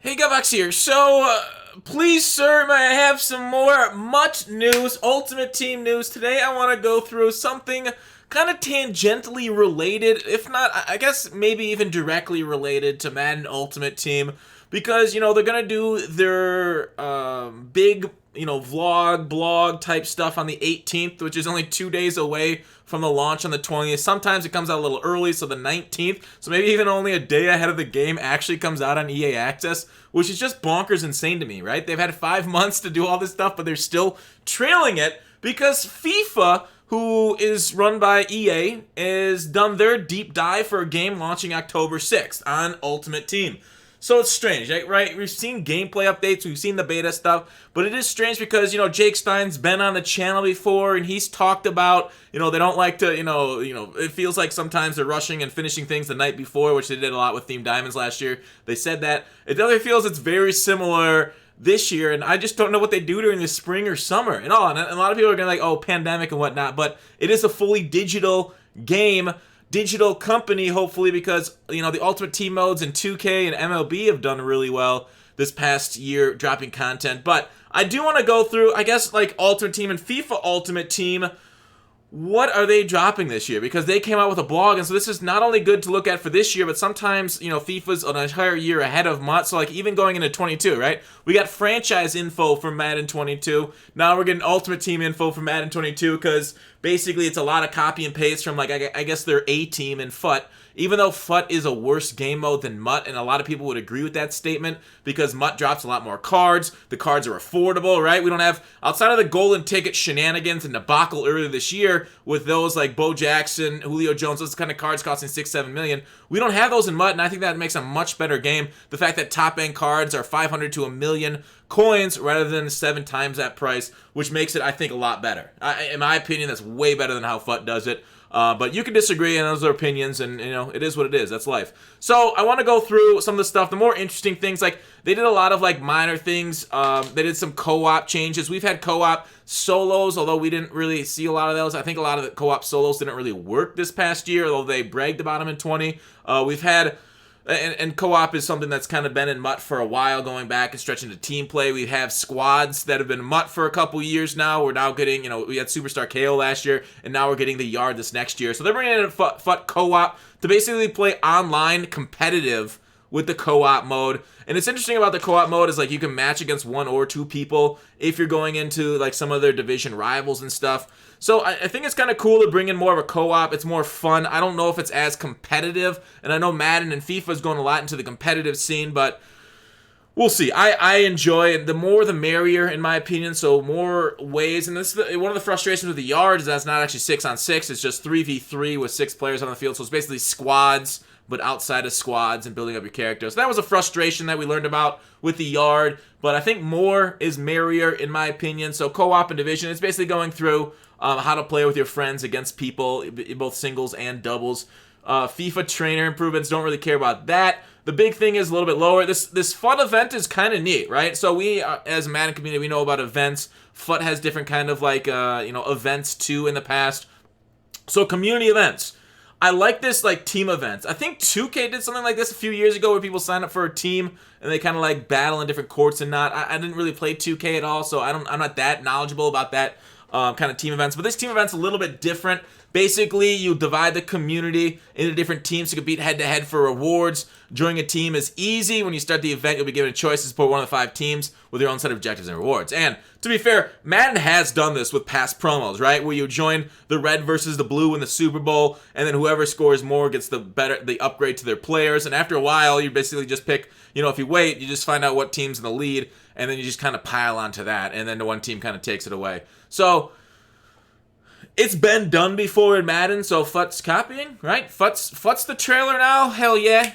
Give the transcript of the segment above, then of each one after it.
Hey, Gavax here. Please, sir, may I have some more much news, Ultimate Team news today? I want to go through something kind of tangentially related, if not, I guess maybe even directly related to Madden Ultimate Team, because they're gonna do their big vlog blog type stuff on the 18th, which is only 2 days away from the launch on the 20th. Sometimes it comes out a little early, so the 19th, so maybe even only a day ahead of the game actually comes out on EA Access, which is just bonkers insane to me, right? They've had 5 months to do all this stuff, but they're still trailing it because FIFA, who is run by EA, has done their deep dive for a game launching October 6th on Ultimate Team. So it's strange, right? We've seen gameplay updates, we've seen the beta stuff, but it is strange because, Jake Stein's been on the channel before and he's talked about, they don't like to, it feels like sometimes they're rushing and finishing things the night before, which they did a lot with Themed Diamonds last year. They said that. It definitely feels it's very similar this year, and I just don't know what they do during the spring or summer and all. And a lot of people are going to like, oh, pandemic and whatnot, but it is a fully digital game, digital company, hopefully, because the Ultimate Team modes in 2K and MLB have done really well this past year dropping content. But I do want to go through, I guess, like Ultimate Team and FIFA Ultimate Team. What are they dropping this year? Because they came out with a blog, and so this is not only good to look at for this year, but sometimes, FIFA's an entire year ahead of MUT, so like even going into 22, right? We got franchise info for Madden 22, now we're getting Ultimate Team info for Madden 22, because basically it's a lot of copy and paste from, like, I guess their A-team and FUT, even though FUT is a worse game mode than MUT, and a lot of people would agree with that statement, because MUT drops a lot more cards, the cards are affordable, right? We don't have, outside of the golden ticket shenanigans and debacle earlier this year, with those like Bo Jackson, Julio Jones, those kind of cards costing $6-7 million, we don't have those in MUT, and I think that makes a much better game. The fact that top-end cards are 500 to a million coins rather than 7 times that price, which makes it, I think, a lot better. In my opinion, that's way better than how FUT does it. But you can disagree, and those are opinions, and it is what it is. That's life. So I want to go through some of the stuff, the more interesting things. Like, they did a lot of like minor things. They did some co-op changes. We've had co-op solos, although we didn't really see a lot of those. I think a lot of the co-op solos didn't really work this past year, although they bragged about them in 20. We've had and co-op is something that's kind of been in MUT for a while, going back and stretching to team play. We have squads that have been MUT for a couple years now. We're now getting, we had Superstar KO last year, and now we're getting the Yard this next year. So they're bringing in a FUT co-op to basically play online competitive with the co-op mode. And it's interesting about the co-op mode is like you can match against 1 or 2 people if you're going into like some of their division rivals and stuff. So I think it's kind of cool to bring in more of a co-op. It's more fun. I don't know if it's as competitive, and I know Madden and FIFA is going a lot into the competitive scene, but we'll see. I enjoy it. The more the merrier, in my opinion. So more ways. And this is one of the frustrations with the Yard is that it's not actually 6-on-6. It's just 3v3 with 6 players on the field. So it's basically squads, but outside of squads and building up your character. So that was a frustration that we learned about with the Yard. But I think more is merrier, in my opinion. So co-op and division, it's basically going through how to play with your friends against people, both singles and doubles. FIFA trainer improvements, don't really care about that. The big thing is a little bit lower. This FUT event is kind of neat, right? So we, as a Madden community, we know about events. FUT has different kind of like, events too in the past. So community events. I like this like team events. I think 2K did something like this a few years ago where people sign up for a team and they kind of like battle in different courts and not. I didn't really play 2K at all, so I'm not that knowledgeable about that kind of team events. But this team event's a little bit different. Basically, you divide the community into different teams to compete head-to-head for rewards. Joining a team is easy. When you start the event, you'll be given a choice to support one of the 5 teams with your own set of objectives and rewards. And to be fair, Madden has done this with past promos, right? Where you join the red versus the blue in the Super Bowl, and then whoever scores more gets the upgrade to their players. And after a while, you basically just pick, if you wait, you just find out what team's in the lead, and then you just kind of pile onto that, and then the one team kind of takes it away. So it's been done before in Madden, so FUT's copying, right? FUT's the trailer now. Hell yeah.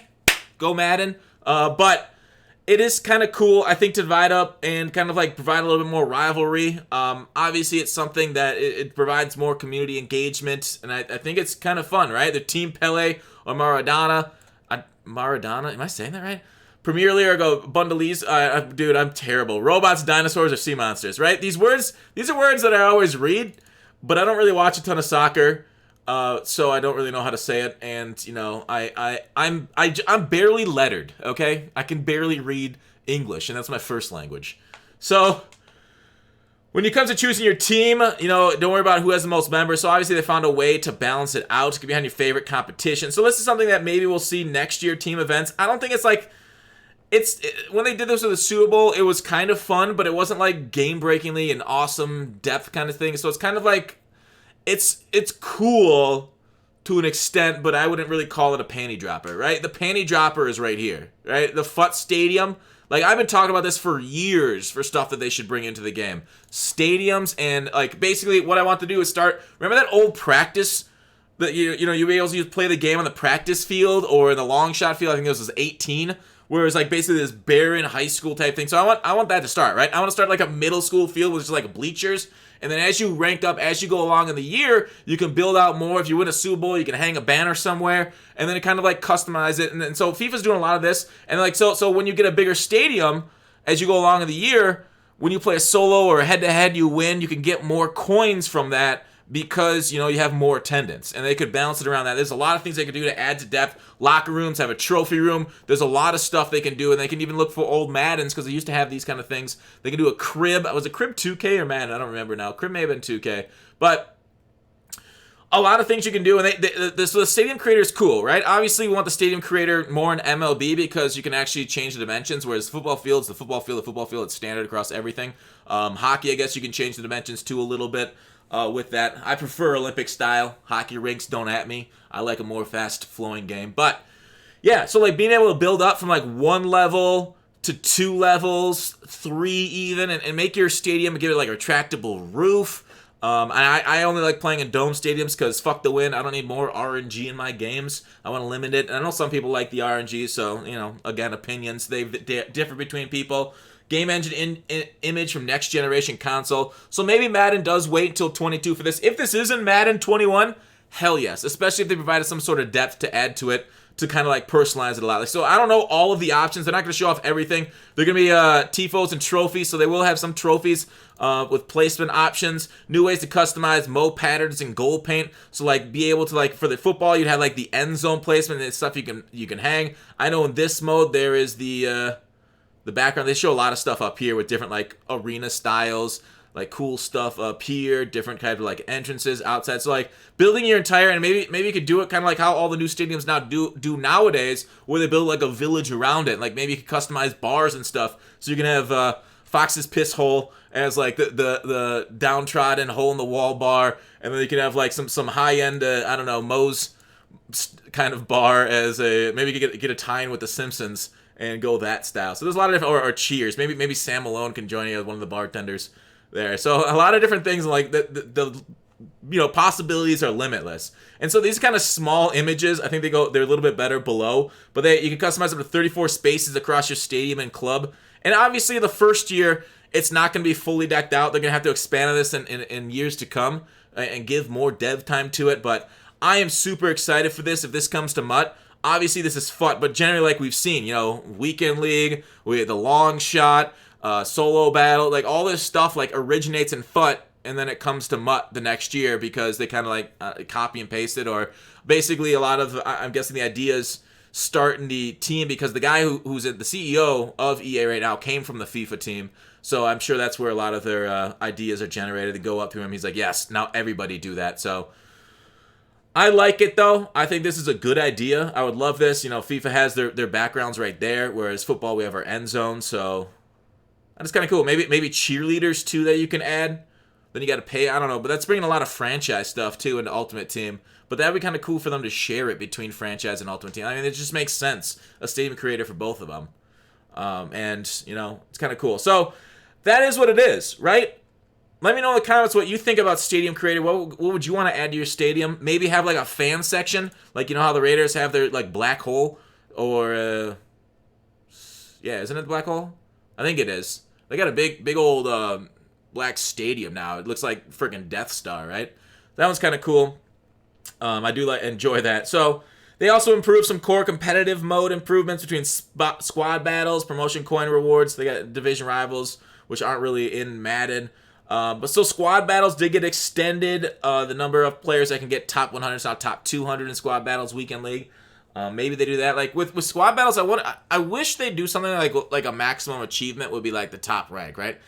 Go Madden. But it is kind of cool, I think, to divide up and kind of like provide a little bit more rivalry. Obviously, it's something that it provides more community engagement, and I think it's kind of fun, right? The Team Pele or Maradona. Maradona? Am I saying that right? Premier League or go Bundalese. Dude, I'm terrible. Robots, dinosaurs, or sea monsters, right? These are words that I always read, but I don't really watch a ton of soccer. So I don't really know how to say it, and I'm barely lettered. Okay, I can barely read English, and that's my first language. So when it comes to choosing your team, don't worry about who has the most members. So obviously they found a way to balance it out to get behind your favorite competition. So this is something that maybe we'll see next year, team events. I don't think it's like when they did this with the Super Bowl, it was kind of fun, but it wasn't like game-breakingly an awesome depth kind of thing. So it's kind of like it's cool to an extent, but I wouldn't really call it a panty dropper, right? The panty dropper is right here, right? The FUT Stadium. Like, I've been talking about this for years for stuff that they should bring into the game. Stadiums, and, like, basically what I want to do is start... Remember that old practice that, you be able to play the game on the practice field or in the long shot field? I think this was 18, where it was, like, basically this barren high school type thing. So I want that to start, right? I want to start, like, a middle school field with just, like, bleachers. And then as you rank up, as you go along in the year, you can build out more. If you win a Super Bowl, you can hang a banner somewhere, and then kind of like customize it. And then, so FIFA's doing a lot of this. And like so when you get a bigger stadium, as you go along in the year, when you play a solo or a head-to-head, you win, you can get more coins from that because, you have more attendance. And they could balance it around that. There's a lot of things they could do to add to depth. Locker rooms, have a trophy room. There's a lot of stuff they can do, and they can even look for old Maddens because they used to have these kind of things. They can do a crib. Was it crib 2K or Madden? I don't remember now. Crib may have been 2K. But a lot of things you can do, and so the stadium creator is cool, right? Obviously, we want the stadium creator more in MLB because you can actually change the dimensions, whereas the football field, it's standard across everything. Hockey, I guess you can change the dimensions too a little bit. With that, I prefer Olympic style. Hockey rinks don't at me. I like a more fast flowing game. But yeah, so like being able to build up from like 1 level to 2 levels, 3 even, and make your stadium, give it like a retractable roof. And I only like playing in dome stadiums because fuck the wind. I don't need more RNG in my games. I want to limit it. And I know some people like the RNG, so again, opinions they differ between people. Game engine image from next generation console. So maybe Madden does wait until 22 for this. If this isn't Madden 21, hell yes. Especially if they provided some sort of depth to add to it to kind of like personalize it a lot. Like, so I don't know all of the options. They're not going to show off everything. They're going to be TIFOs and trophies. So they will have some trophies with placement options. New ways to customize mode patterns and goal paint. So like be able to like for the football, you'd have like the end zone placement and stuff you can hang. I know in this mode there is the background. They show a lot of stuff up here with different like arena styles, like cool stuff up here, different kind of like entrances outside. So like building your entire, and maybe you could do it kind of like how all the new stadiums now do nowadays, where they build like a village around it. Like maybe you could customize bars and stuff. So you can have Fox's piss hole as like the downtrodden hole in the wall bar, and then you can have like some high end I don't know, Moe's kind of bar as a, maybe you could get a tie-in with the Simpsons and go that style. So there's a lot of different, or Cheers. Maybe Sam Malone can join you as one of the bartenders there. So a lot of different things, like the possibilities are limitless. And so these kind of small images, I think they're a little bit better below, but you can customize up to 34 spaces across your stadium and club. And obviously the first year, it's not going to be fully decked out. They're going to have to expand on this in years to come and give more dev time to it. But I am super excited for this if this comes to MUT. Obviously, this is FUT, but generally, like we've seen, Weekend League, we had the long shot, solo battle, like all this stuff like originates in FUT, and then it comes to MUT the next year because they kind of like copy and paste it, or basically a lot of, I'm guessing the ideas start in the team because the guy who's the CEO of EA right now came from the FIFA team. So I'm sure that's where a lot of their ideas are generated. They go up to him, he's like, yes, now everybody do that. So I like it, though. I think this is a good idea. I would love this. FIFA has their backgrounds right there, whereas football, we have our end zone, so that's kind of cool. Maybe cheerleaders, too, that you can add. Then you got to pay. I don't know, but that's bringing a lot of franchise stuff, too, into Ultimate Team. But that would be kind of cool for them to share it between franchise and Ultimate Team. I mean, it just makes sense. A stadium creator for both of them. And, it's kind of cool. So that is what it is, right? Let me know in the comments what you think about Stadium Creator. What would you want to add to your stadium? Maybe have like a fan section, like how the Raiders have their like black hole, or isn't it the black hole? I think it is. They got a big old black stadium now. It looks like freaking Death Star, right? That one's kind of cool. I do enjoy that. So they also improved some core competitive mode improvements between squad battles, promotion coin rewards. They got division rivals, which aren't really in Madden. But still, squad battles did get extended. The number of players that can get top 100 is now top 200 in squad battles weekend league. Maybe they do that. Like with squad battles, I wish they do something like a maximum achievement would be like the top rank, right?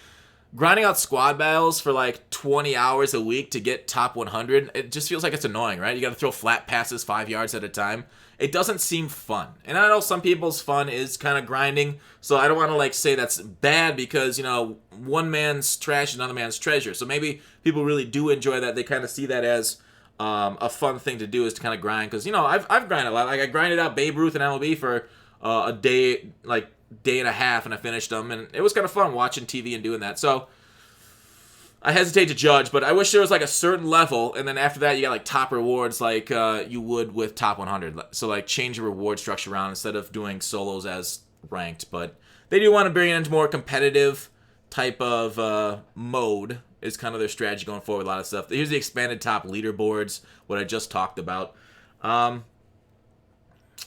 Grinding out squad battles for like 20 hours a week to get top 100, it just feels like it's annoying, right? You got to throw flat passes 5 yards at a time. It doesn't seem fun. And I know some people's fun is kind of grinding, so I don't want to like say that's bad because, you know, one man's trash is another man's treasure. So maybe people really do enjoy that. They kind of see that as a fun thing to do is to kind of grind. Because, you know, I've grinded a lot. Like I grinded out Babe Ruth and MLB for a day, like day and a half, and I finished them. And it was kind of fun watching TV and doing that. So I hesitate to judge, but I wish there was like a certain level, and then after that you got like top rewards like you would with top 100. So like change your reward structure around instead of doing solos as ranked. But they do want to bring it into more competitive type of mode is kind of their strategy going forward with a lot of stuff. Here's the expanded top leaderboards, what I just talked about.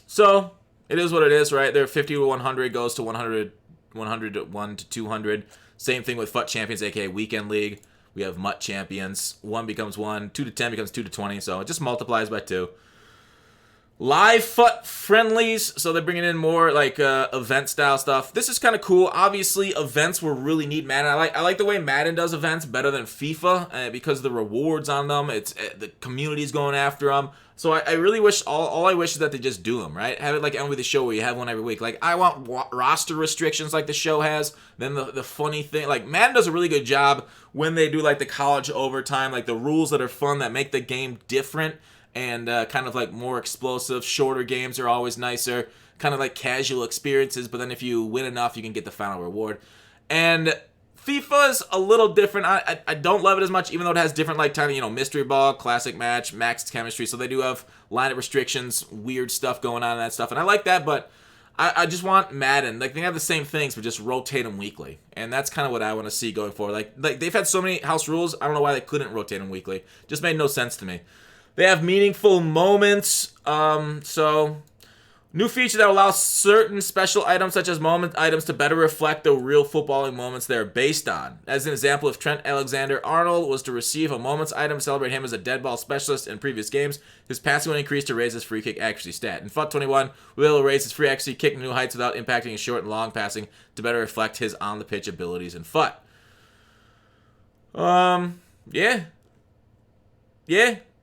So it is what it is, right? They're 50 to 100 goes to 100, 100 to 1 to 200. Same thing with FUT Champions, aka Weekend League. We have MUT Champions. 1 becomes 1. 2 to 10 becomes 2 to 20. So it just multiplies by 2. Live FUT friendlies. So they're bringing in more like event style stuff. This is kind of cool. Obviously, events were really neat. Madden. I like the way Madden does events better than FIFA because of the rewards on them. It's the community's going after them. So I really wish, all I wish is that they just do them, right? Have it like MLB The Show where you have one every week. Like, I want roster restrictions like the show has. Then the funny thing, like, Madden does a really good job when they do, like, the college overtime, like, the rules that are fun that make the game different and kind of, like, more explosive. Shorter games are always nicer. Kind of like casual experiences, but then if you win enough, you can get the final reward. And FIFA's a little different. I don't love it as much, even though it has different, like, tiny, you know, mystery ball, classic match, max chemistry. So they do have lineup restrictions, weird stuff going on and that stuff. And I like that, but I just want Madden. Like, they have the same things, but just rotate them weekly. And that's kind of what I want to see going forward. Like they've had so many house rules, I don't know why they couldn't rotate them weekly. Just made no sense to me. They have meaningful moments. So new feature that allows certain special items, such as moment items, to better reflect the real footballing moments they're based on. As an example, if Trent Alexander-Arnold was to receive a moments item to celebrate him as a dead ball specialist in previous games, his passing would increase to raise his free kick accuracy stat. In FUT 21, Will raise his free accuracy kick to new heights without impacting his short and long passing to better reflect his on-the-pitch abilities in FUT.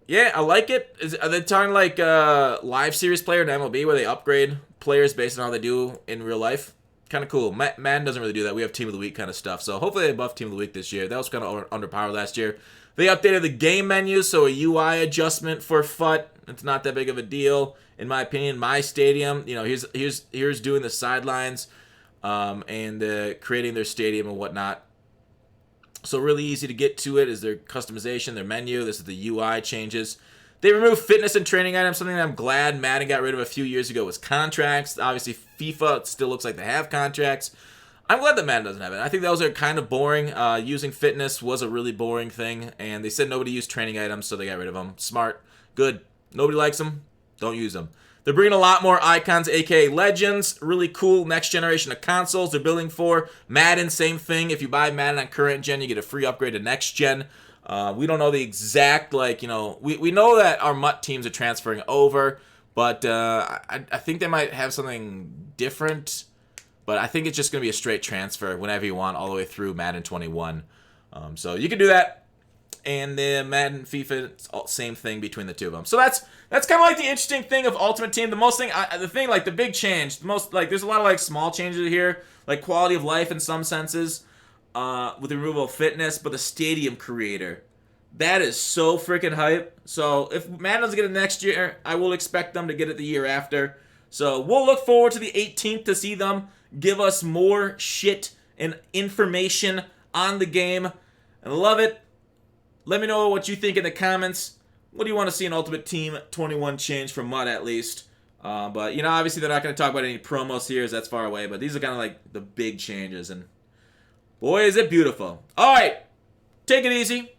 Yeah, I like it. Are they talking like live series player in MLB where they upgrade players based on how they do in real life? Kind of cool. Madden doesn't really do that. We have Team of the Week kind of stuff. So hopefully they buff Team of the Week this year. That was kind of underpowered last year. They updated the game menu, so a UI adjustment for FUT. It's not that big of a deal, in my opinion. My Stadium, you know, here's doing the sidelines and creating their stadium and whatnot. So really easy to get to it is their customization, their menu. This is the UI changes. They removed fitness and training items. Something that I'm glad Madden got rid of a few years ago was contracts. Obviously, FIFA, it still looks like they have contracts. I'm glad that Madden doesn't have it. I think those are kind of boring. Using fitness was a really boring thing, and they said nobody used training items, so they got rid of them. Smart. Good. Nobody likes them. Don't use them. They're bringing a lot more icons, aka legends. Really cool next generation of consoles they're building for. Madden, same thing. If you buy Madden on current gen, you get a free upgrade to next gen. We don't know the exact, like, you know, we know that our MUT teams are transferring over, but I think they might have something different. But I think it's just going to be a straight transfer whenever you want, all the way through Madden 21. So you can do that. And the Madden, FIFA, it's all, same thing between the two of them. So that's kind of like the interesting thing of Ultimate Team. The big change, there's a lot of like small changes here, like quality of life in some senses, with the removal of fitness, but the stadium creator, that is so freaking hype. So if Madden doesn't get it next year, I will expect them to get it the year after. So we'll look forward to the 18th to see them give us more shit and information on the game. And I love it. Let me know what you think in the comments. What do you want to see in Ultimate Team 21 change from MUT at least? But, you know, obviously they're not going to talk about any promos here as that's far away. But these are kind of like the big changes. And boy, is it beautiful. All right. Take it easy.